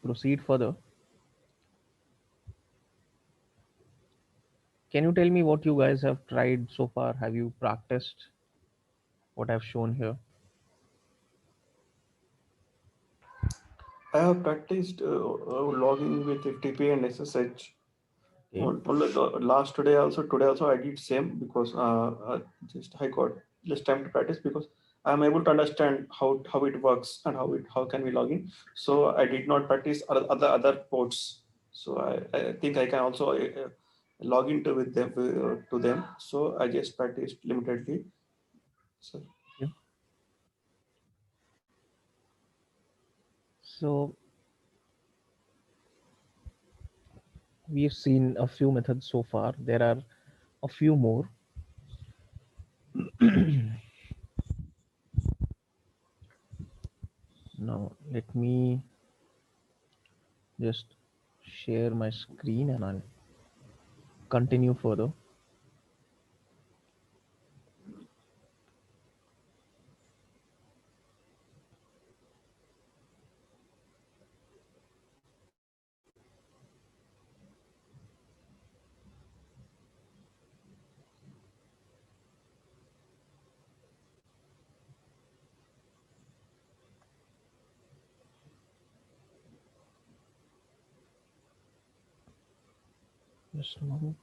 proceed further, can you tell me what you guys have tried so far? Have you practiced what I've shown here? I have practiced logging with FTP and SSH. Okay. Only the last today also I did same because just I got less time to practice because I'm able to understand how it works and how can we log in. So I did not practice other ports. So I think I can also log into with them to them. So I just practiced limitedly. So Yeah. So we've seen a few methods so far. There are a few more. Now let me just share my screen and I'll continue further. Just a moment.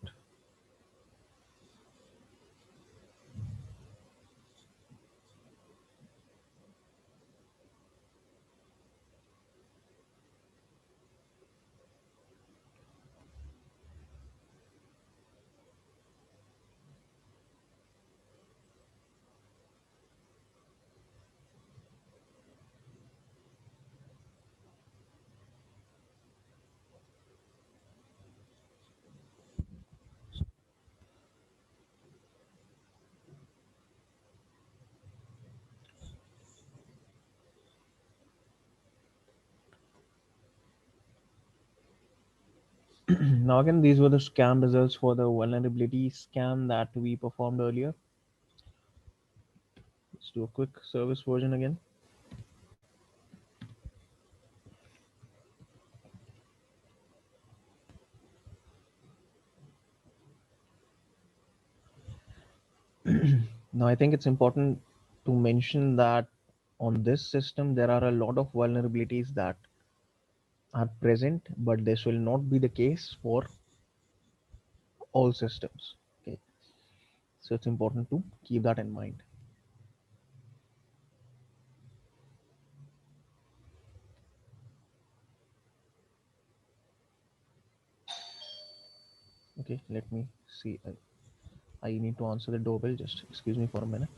Now again, these were the scan results for the vulnerability scan that we performed earlier. Let's do a quick service version again. Now I think it's important to mention that on this system there are a lot of vulnerabilities that are present, but this will not be the case for all systems. Okay, so it's important to keep that in mind. Okay, let me see. I need to answer the doorbell. Just excuse me for a minute.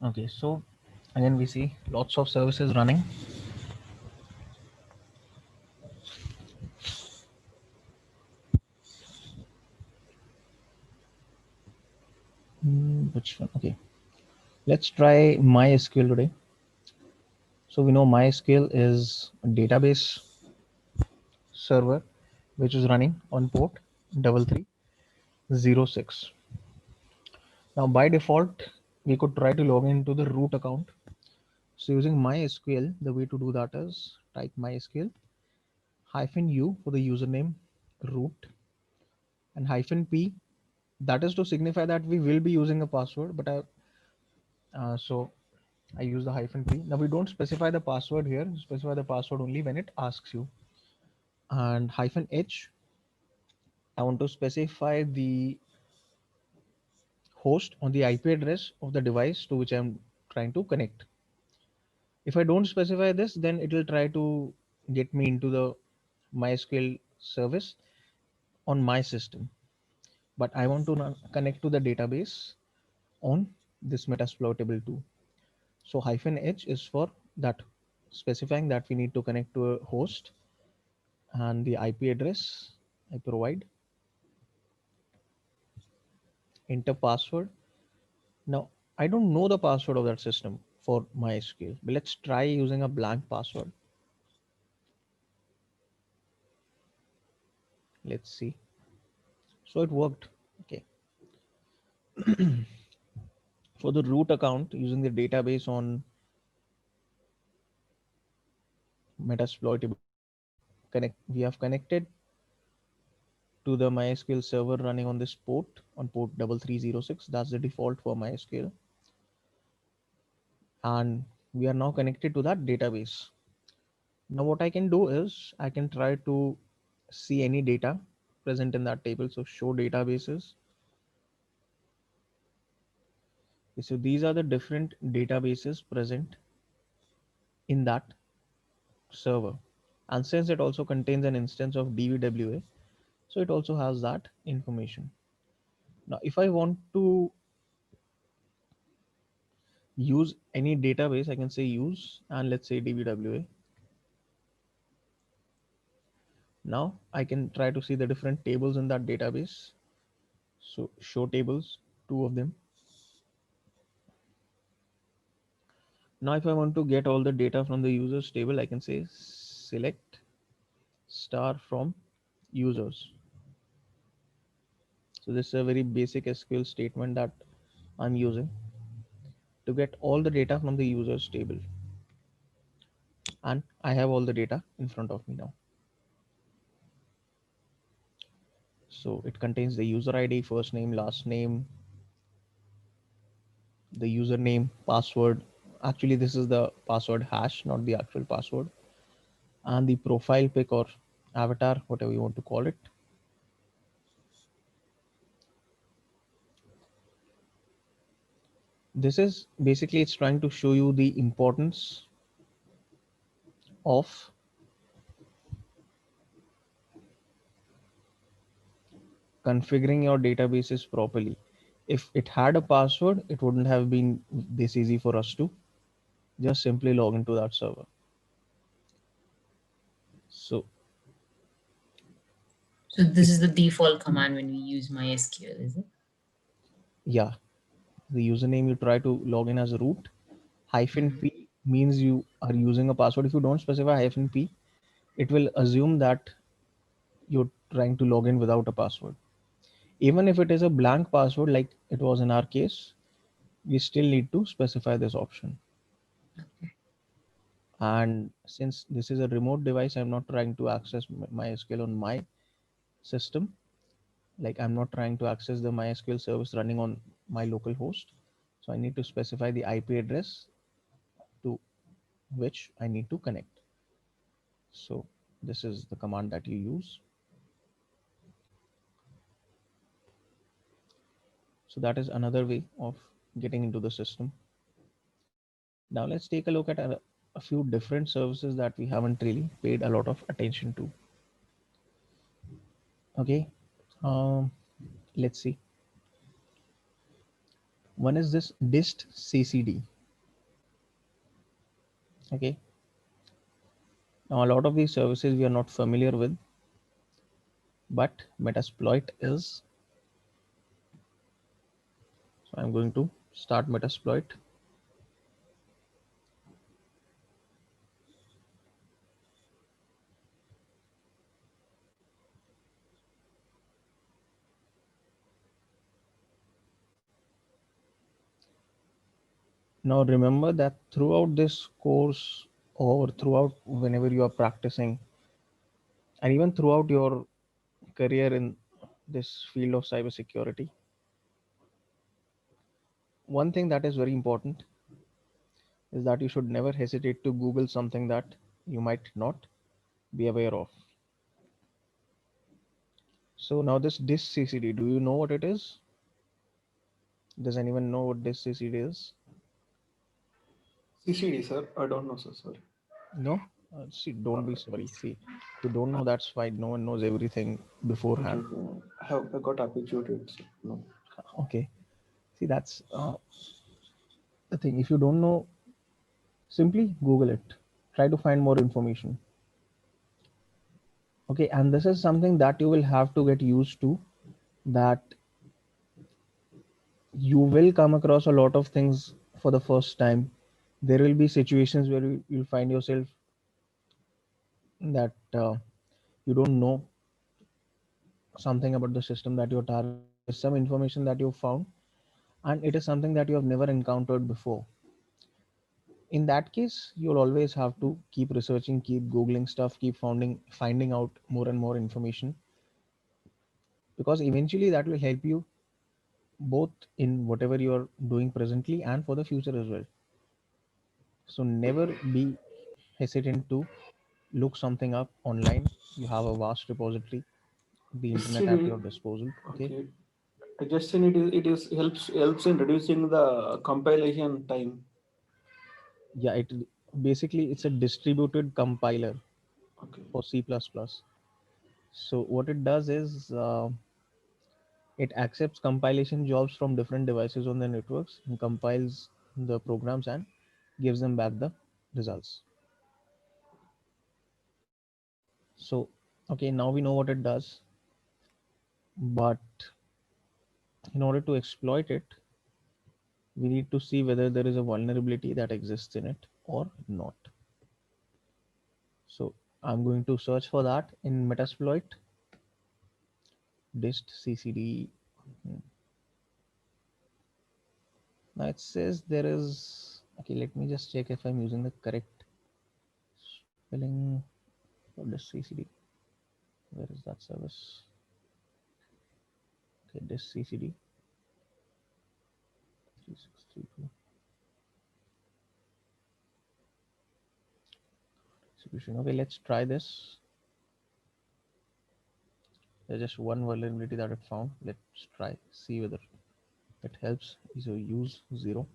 Okay, so again we see lots of services running. Which one? Okay, let's try MySQL today. So we know MySQL is a database server which is running on port 3306. Now by default, we could try to log into the root account. So using MySQL, the way to do that is type MySQL -u for the username root and -p. That is to signify that we will be using a password, but so I use the -p. Now we don't specify the password here, specify the password only when it asks you. And -h, I want to specify the host on the IP address of the device to which I'm trying to connect. If I don't specify this, then it will try to get me into the MySQL service on my system. But I want to connect to the database on this Metasploitable too. So -h is for that, specifying that we need to connect to a host and the IP address I provide, enter password. Now I don't know the password of that system for MySQL, but let's try using a blank password. Let's see. So it worked. Okay. For the root account using the database on Metasploitable, we have connected to the MySQL server running on this port, on port 3306. That's the default for MySQL. And we are now connected to that database. Now what I can do is I can try to see any data present in that table. So show databases. So these are the different databases present in that server. And since it also contains an instance of DVWA, so it also has that information. Now, if I want to use any database, I can say use and let's say DVWA. Now I can try to see the different tables in that database. So show tables, two of them. Now if I want to get all the data from the users table, I can say select star from users. So this is a very basic SQL statement that I'm using to get all the data from the users table. And I have all the data in front of me now. So it contains the user ID, first name, last name, the username, password. Actually, this is the password hash, not the actual password. And the profile pic or avatar, whatever you want to call it. This is basically, it's trying to show you the importance of configuring your databases properly. If it had a password, it wouldn't have been this easy for us to just simply log into that server. So So this it, is the default command when we use MySQL, is it? yeah, the username you try to log in as root. Mhm. -p means you are using a password. If you don't specify -p, it will assume that you're trying to log in without a password. Even if it is a blank password, like it was in our case, we still need to specify this option. Okay. And since this is a remote device, I'm not trying to access MySQL on my system. Like I'm not trying to access the MySQL service running on my local host. So I need to specify the IP address to which I need to connect. So this is the command that you use. So that is another way of getting into the system. Now let's take a look at a few different services that we haven't really paid a lot of attention to. Okay, um, let's see. One is this dist ccd. Okay, now a lot of these services we are not familiar with, but Metasploit is. So I'm going to start Metasploit. Now remember that throughout this course or throughout whenever you are practicing and even throughout your career in this field of cybersecurity, one thing that is very important is that you should never hesitate to Google something that you might not be aware of. So now this disk CCD, do you know what it is? Does anyone know what disk CCD is? CCD, sir. I don't know, sir. Sorry. No? See, don't be Uh, sorry. See, if you don't know, that's fine. No one knows everything okay, beforehand. okay. I got habituated. So, no. Okay. See, that's the thing. If you don't know, simply Google it. Try to find more information. Okay. And this is something that you will have to get used to, that you will come across a lot of things for the first time. There will be situations where you'll find yourself that you don't know something about the system that you're targeting. There is some information that you've found, and it is something that you have never encountered before. In that case, you'll always have to keep researching, keep googling stuff, keep finding out more and more information, because eventually that will help you both in whatever you're doing presently and for the future as well. So never be hesitant to look something up online. You have a vast repository, the internet at CCD. your disposal. Okay. Okay. I just seen it is helps in reducing the compilation time. Yeah, it basically it's a distributed compiler Okay. for C++. So what it does is it accepts compilation jobs from different devices on the networks and compiles the programs and gives them back the results. So okay, now we know what it does, but in order to exploit it, we need to see whether there is a vulnerability that exists in it or not. So I'm going to search for that in Metasploit dist ccd. Now it says there is, okay, let me just check if I'm using the correct spelling for dist ccd. Where is that service? Okay, dist ccd 3632 execution. Okay, let's try this. There's just one vulnerability that it found. Let's try, see whether it helps. So use 0,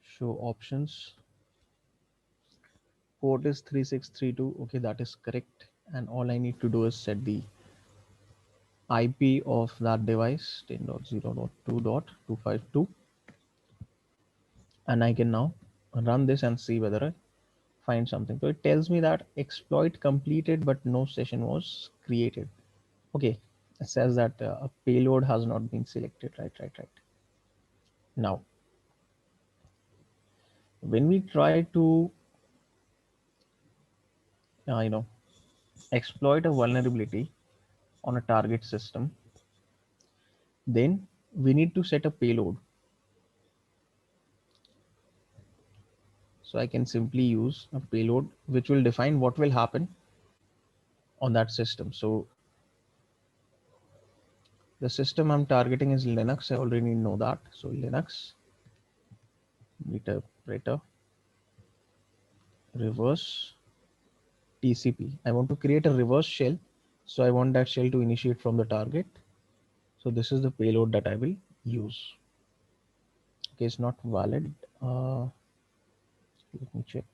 show options, port is 3632. Okay, that is correct, and all I need to do is set the IP of that device 10.0.2.252, and I can now run this and see whether I find something. So it tells me that exploit completed but no session was created. Okay, it says that a payload has not been selected. Right. Now when we try to you know exploit a vulnerability on a target system, then we need to set a payload. So I can simply use a payload which will define what will happen on that system. So the system I'm targeting is Linux. I already know that. So Linux interpreter reverse TCP. I want to create a reverse shell. So I want that shell to initiate from the target. So this is the payload that I will use. Okay, it's not valid. Let me check.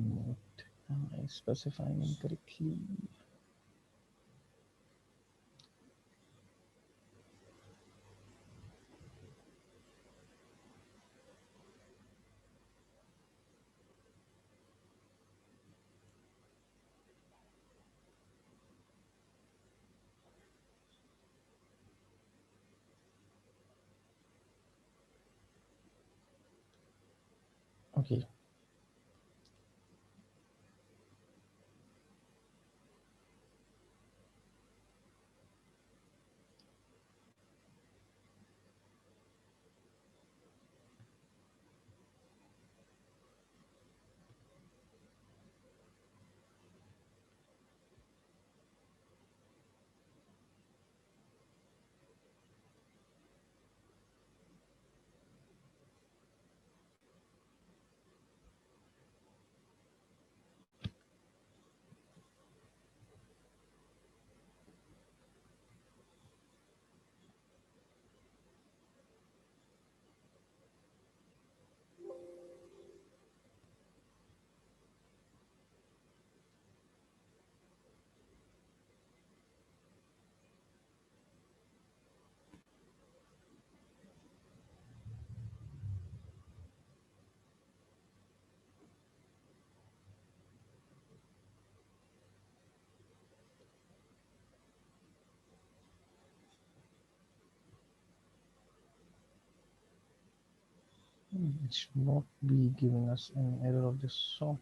What am I specifying incorrectly? Okay. It should not be giving us an error of this sort.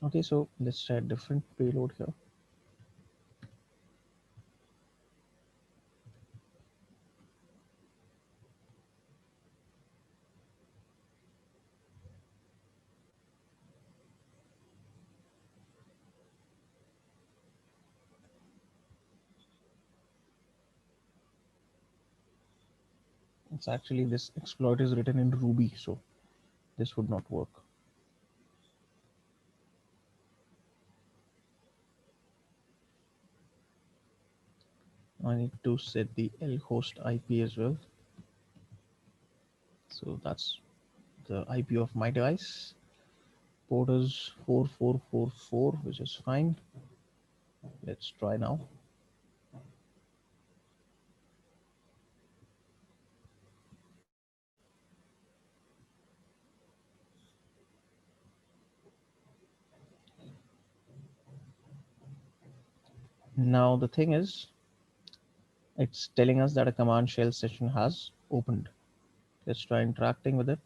Okay, so let's try a different payload here. It's actually, this exploit is written in Ruby, so this would not work. I need to set the lhost IP as well. So that's the IP of my device. Port is 4444, which is fine. Let's try now. Now the thing is, it's telling us that a command shell session has opened. Let's try interacting with it.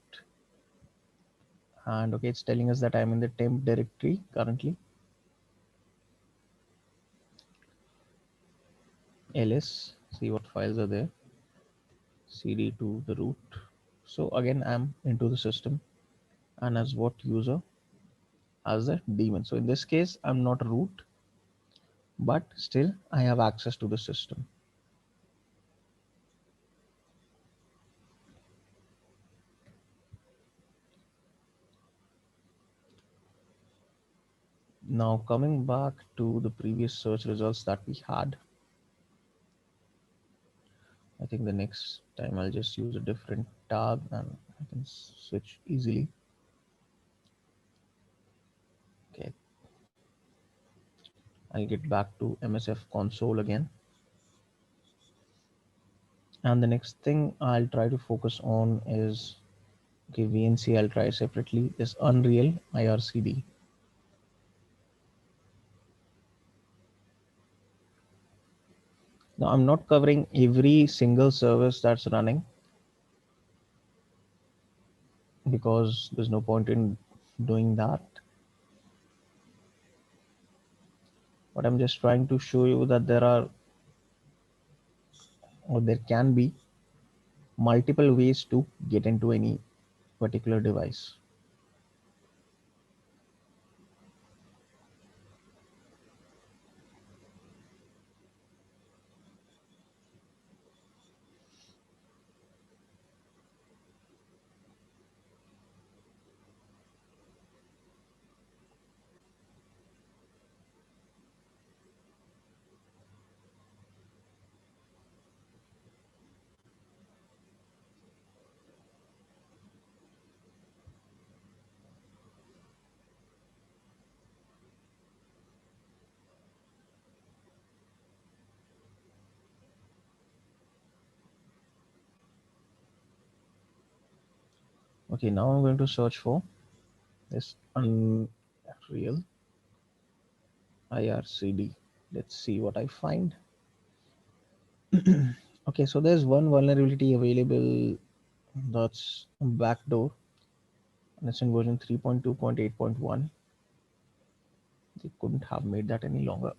And okay, it's telling us that I'm in the temp directory currently. ls, see what files are there. cd to the root. So again, I'm into the system, and as what user? As a daemon. So in this case, I'm not root, but still I have access to the system. Now coming back to the previous search results that we had, I think the next time I'll just use a different tab and I can switch easily. Okay. I'll get back to MSF console again. And the next thing I'll try to focus on is, okay, VNC I'll try separately, is Unreal IRCD. Now I'm not covering every single service that's running, because there's no point in doing that. But I'm just trying to show you that there are, or there can be, multiple ways to get into any particular device. Okay, now I'm going to search for this Unreal IRCD. Let's see what I find. Okay, so there's one vulnerability available, that's backdoor, and it's in version 3.2.8.1. They couldn't have made that any longer.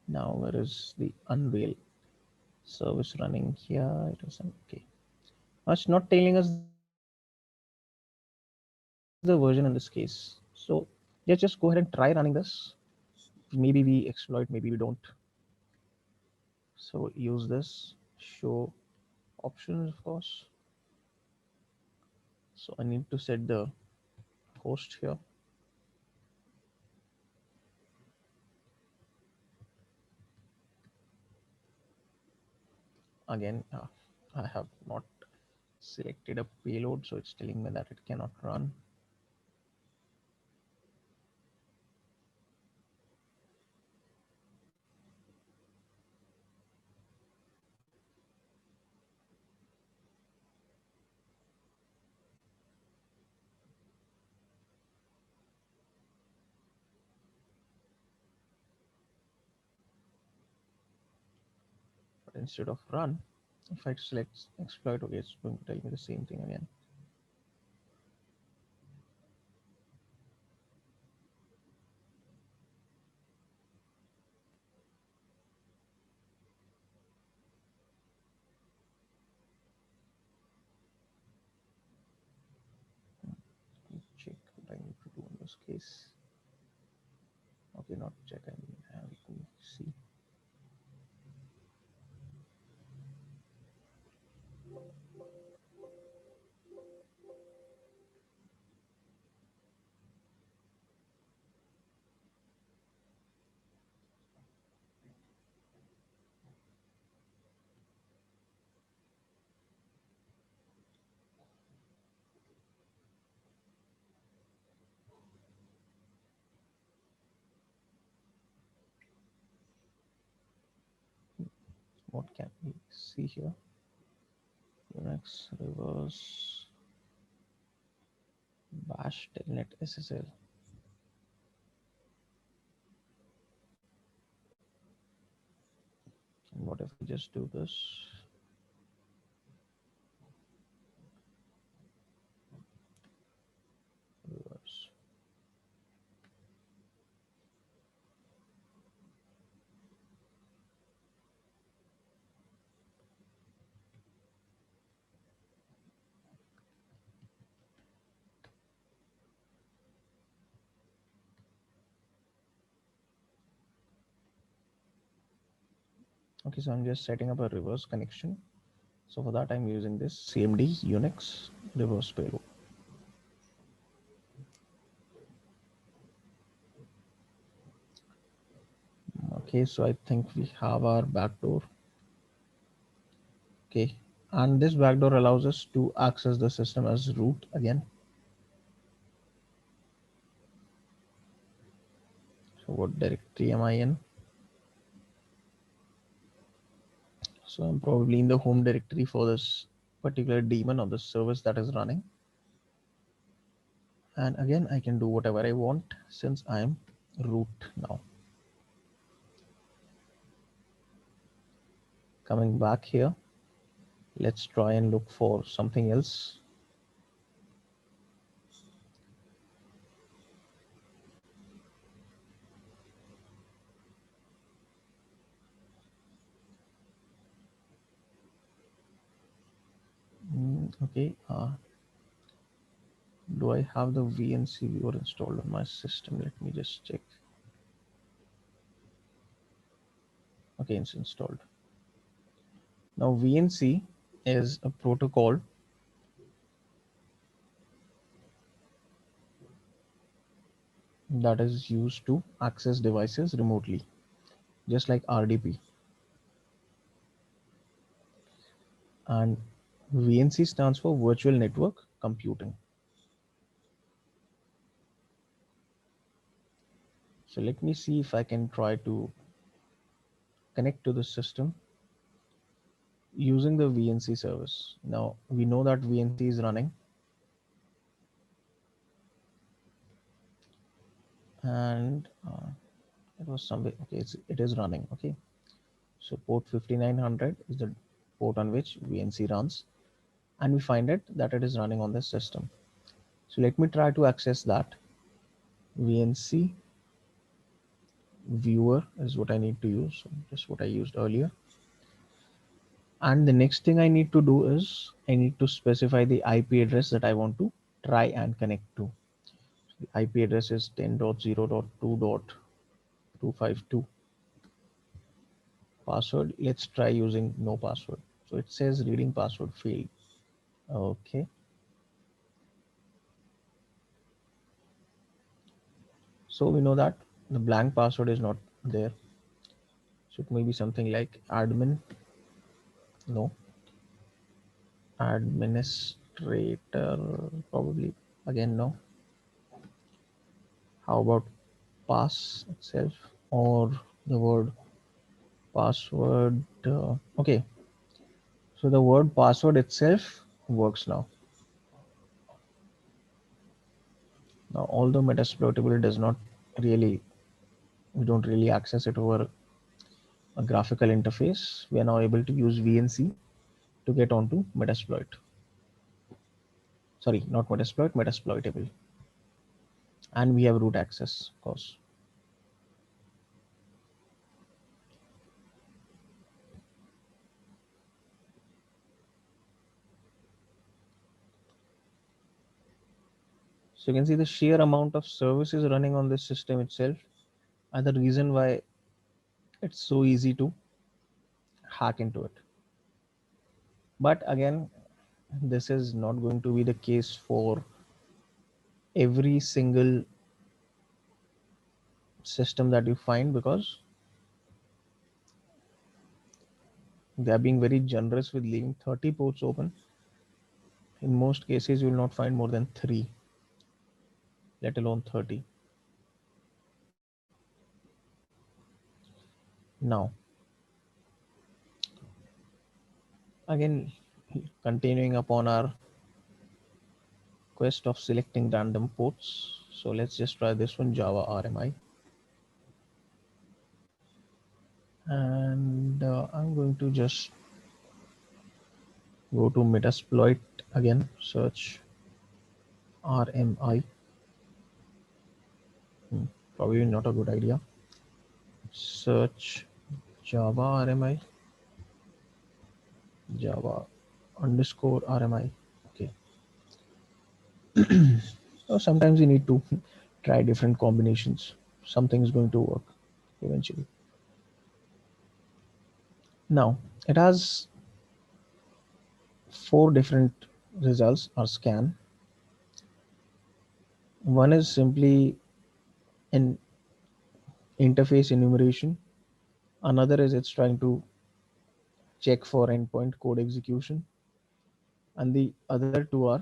Now where is the Unreal service running here? It is okay. Now it's not telling us the version in this case. So let's just go ahead and try running this. Maybe we exploit, maybe we don't. So use this show options, of course. So I need to set the host here. Again, I have not selected a payload, so it's telling me that it cannot run. But instead of run, if I select exploit, okay, it's going to tell me the same thing again. Let me check what I need to do in this case. Okay, not check, I mean, let me see. What can we see here? Unix reverse bash telnet SSL. And what if I just do this? Reverse. Okay, so I'm just setting up a reverse connection. So for that, I'm using this CMD Unix reverse payload. Okay, so I think we have our backdoor. Okay, and this backdoor allows us to access the system as root again. So what directory am I in? So I'm probably in the home directory for this particular daemon or the service that is running. And again, I can do whatever I want since I'm root now. Coming back here, Let's try and look for something else. Okay, do I have the VNC viewer installed on my system? Let me just check. Okay, it's installed. Now VNC is a protocol that is used to access devices remotely, just like RDP. And VNC stands for Virtual Network Computing. So let me see if I can try to connect to the system using the VNC service. Now we know that VNC is running, and it was somewhere. Okay, it is running. Okay, so port 5900 is the port on which VNC runs, and we find it that it is running on this system. So let me try to access that. VNC viewer is what I need to use, so just what I used earlier. And the next thing I need to do is I need to specify the IP address that I want to try and connect to. So the IP address is 10.0.2.252. Password, let's try using no password. So it says reading password failed. Okay. So we know that the blank password is not there. So it may be something like admin, no, administrator, probably, again, no. How about pass itself or the word password? Okay, so the word password itself works now. Now, although Metasploitable does not really, we don't really access it over a graphical interface, we are now able to use VNC to get onto Metasploit. Sorry, not Metasploit, Metasploitable. And we have root access, of course. So you can see the sheer amount of services running on this system itself are the reason why it's so easy to hack into it. But again, this is not going to be the case for every single system that you find, because they are being very generous with leaving 30 ports open. In most cases, you will not find more than 3, let alone 30. Now, again, continuing upon our quest of selecting random ports. So let's just try this one, Java RMI. And I'm going to just go to Metasploit again, search RMI. Probably not a good idea. Search Java RMI, Java underscore RMI. Okay. So sometimes you need to try different combinations. Something is going to work eventually. Now it has 4 different results or scan. One is simply an interface enumeration. Another is it's trying to check for endpoint code execution. And the other two are,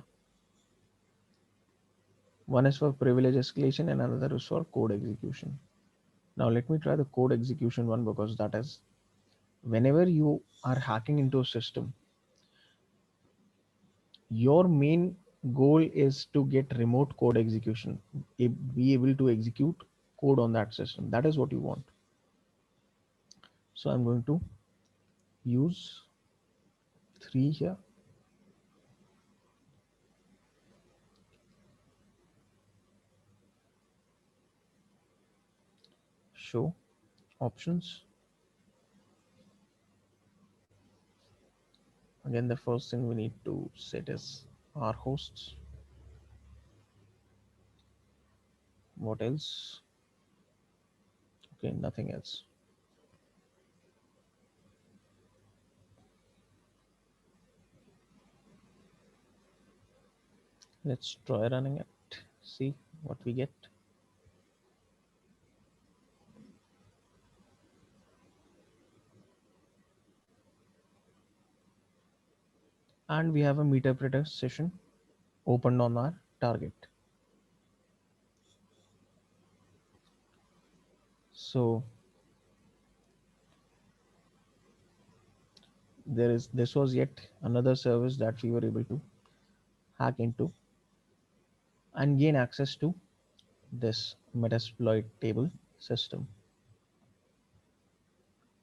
one is for privilege escalation and another is for code execution. Now let me try the code execution one, because that is, whenever you are hacking into a system, your main goal is to get remote code execution, be able to execute code on that system. That is what you want. So I'm going to use 3 here. Show options. Again, the first thing we need to set is our hosts. What else? Okay, nothing else. Let's try running it, see what we get. And we have a meterpreter session opened on our target. So this was yet another service that we were able to hack into and gain access to this Metasploit table system.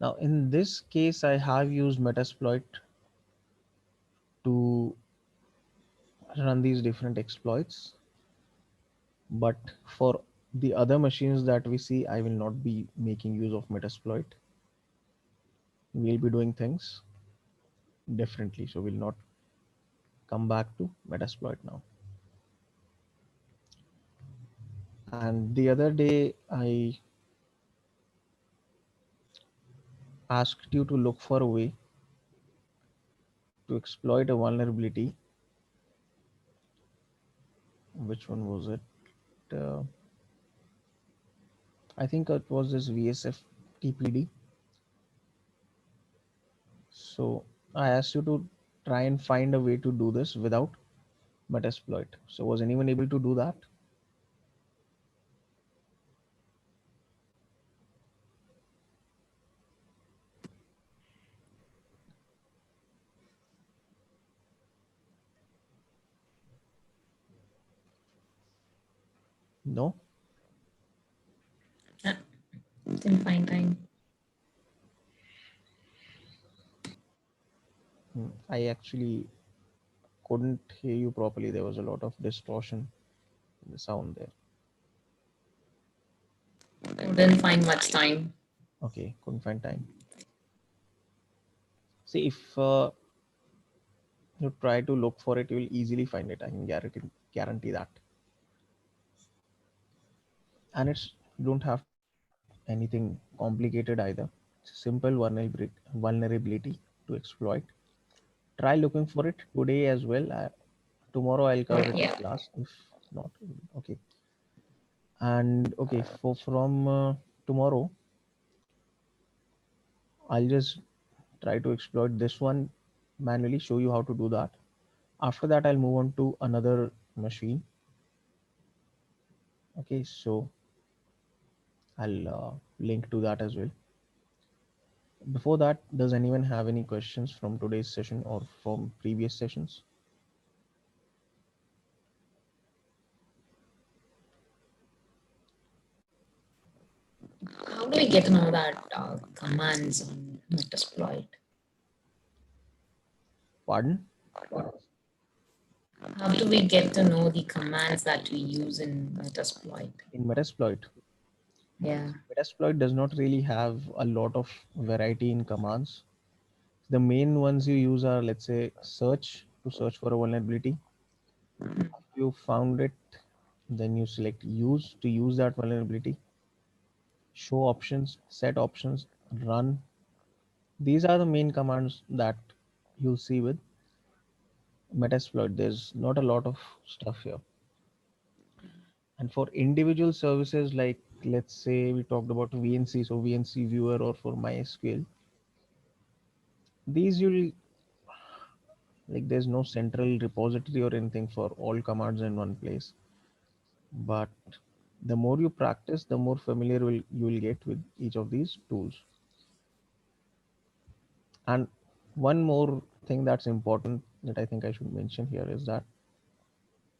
Now in this case, I have used Metasploit to run these different exploits, but for the other machines that we see, I will not be making use of Metasploit. We'll be doing things differently, so we'll not come back to Metasploit now. And the other day I asked you to look for a way to exploit a vulnerability. Which one was it? Uh, I think it was this VSF TPD. So I asked you to try and find a way to do this without Metasploit. So was anyone able to do that? No? Didn't find time. I actually couldn't hear you properly. There was a lot of distortion in the sound there. Didn't find much time. Okay, couldn't find time. See, if you try to look for it, you will easily find it. I can guarantee that. And it's don't have anything complicated either. It's a simple vulnerability to exploit. Try looking for it today as well. Tomorrow I'll cover it in Yeah. class. If not, okay. And okay, from tomorrow, I'll just try to exploit this one manually, show you how to do that. After that, I'll move on to another machine. Okay, so I'll link to that as well. Before that, does anyone have any questions from today's session or from previous sessions? How do we get to know that commands on Metasploit? Pardon? How do we get to know the commands that we use in Metasploit? In Metasploit, Yeah. Metasploit does not really have a lot of variety in commands. The main ones you use are, let's say, search to search for a vulnerability. If you found it, then you select use to use that vulnerability. Show options, set options, run. These are the main commands that you'll see with Metasploit. There's not a lot of stuff here. And for individual services, like let's say we talked about VNC, so VNC viewer or for MySQL, these you'll like there's no central repository or anything for all commands in one place. But the more you practice, the more familiar you will get with each of these tools. And one more thing that's important that I think I should mention here is that